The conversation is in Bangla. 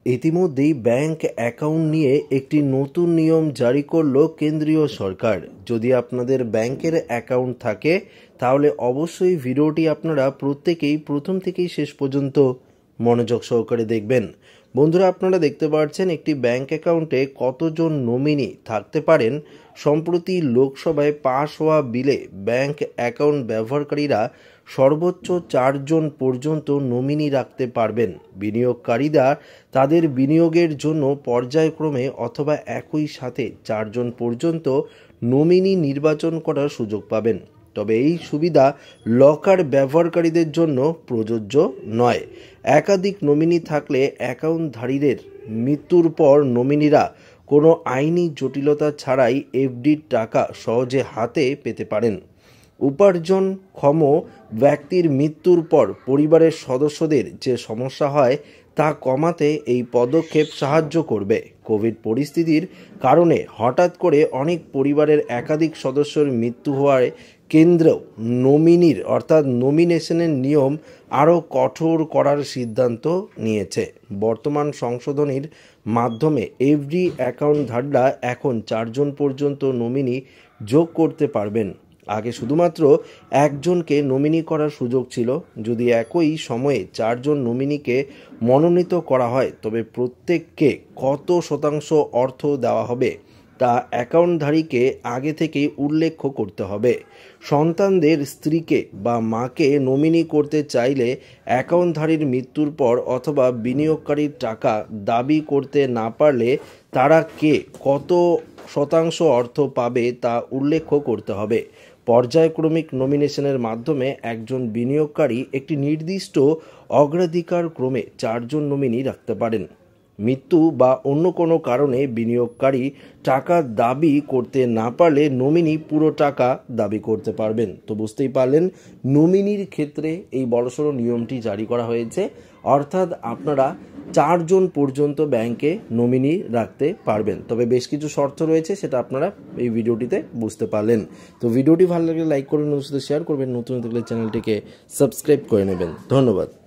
ইতিমধ্যেই ব্যাংক অ্যাকাউন্ট নিয়ে একটি নতুন নিয়ম জারি করল কেন্দ্রীয় সরকার। যদি আপনাদের ব্যাংকের অ্যাকাউন্ট থাকে তাহলে অবশ্যই ভিডিওটি আপনারা প্রত্যেকেই প্রথম থেকেই শেষ পর্যন্ত মনোযোগ সহকারে দেখবেন। বন্ধুরা, আপনারা দেখতে পাচ্ছেন একটি ব্যাংক অ্যাকাউন্টে কতজন নমিনি থাকতে পারেন। সম্প্রতি লোকসভায় পাশ হওয়া বিলে ব্যাংক অ্যাকাউন্ট ব্যবহারকারীরা সর্বোচ্চ 4 জন পর্যন্ত নমিনি রাখতে পারবেন। বিনিয়োগকারীরা তাদের বিনিয়োগের জন্য পর্যায়ক্রমে অথবা একই সাথে 4 জন পর্যন্ত নমিনি নির্বাচন করার সুযোগ পাবেন। তবে এই সুবিধা লকার ব্যবহারকারীদের জন্য প্রযোজ্য নয়। একাধিক নমিনি থাকলে অ্যাকাউন্টধারীদের মৃত্যুর পর নমিনিরা কোনো আইনি জটিলতা ছাড়াই এফডির টাকা সহজে হাতে পেতে পারেন। উপার্জনক্ষম ব্যক্তির মৃত্যুর পর পরিবারের সদস্যদের যে সমস্যা হয় তা কমাতে এই পদক্ষেপ সাহায্য করবে। কোভিড পরিস্থিতির কারণে হঠাৎ করে অনেক পরিবারের একাধিক সদস্যের মৃত্যু হওয়ায় কেন্দ্র নমিনির অর্থাৎ নমিনেশনের নিয়ম আরও কঠোর করার সিদ্ধান্ত নিয়েছে। বর্তমান সংশোধনীর মাধ্যমে এফডি অ্যাকাউন্টধারীরা এখন 4 জন পর্যন্ত নমিনি যোগ করতে পারবেন। আগে শুধুমাত্র একজনকে নমিনি করার সুযোগ ছিল। যদি একই সময়ে 4 জন নমিনিকে মনোনীত করা হয় তবে প্রত্যেককে কত শতাংশ অর্থ দেওয়া হবে তা অ্যাকাউন্টধারীকে আগে থেকেই উল্লেখ করতে হবে। সন্তানদের স্ত্রীকে বা মাকে নমিনি করতে চাইলে অ্যাকাউন্টধারীর মৃত্যুর পর অথবা বিনিয়োগকারীর টাকা দাবি করতে না পারলে তারা কত শতাংশ অর্থ পাবে তা উল্লেখ করতে হবে। পর্যায়ক্রমিক নমিনেশনের মাধ্যমে একজন বিনিয়োগকারী একটি নির্দিষ্ট অগ্রাধিকার ক্রমে 4 জন নমিনি রাখতে পারেন। মৃত্যু বা অন্য কোনো কারণে বিনিয়োগকারী টাকা দাবি করতে না পারলে নমিনি পুরো টাকা দাবি করতে পারবেন। তো বুঝতেই পারলেন, নমিনির ক্ষেত্রে এই বড়সড় নিয়মটি জারি করা হয়েছে। অর্থাৎ আপনারা 4 জন পর্যন্ত ব্যাংকে নমিনি রাখতে পারবেন। তবে বেশ কিছু শর্ত রয়েছে, সেটা আপনারা এই ভিডিওটিতে বুঝতে পারলেন। তো ভিডিওটি ভালো লাগলে লাইক করবেন, নতুন শেয়ার করবেন, নতুন থাকলে চ্যানেলটিকে সাবস্ক্রাইব করে নেবেন। ধন্যবাদ।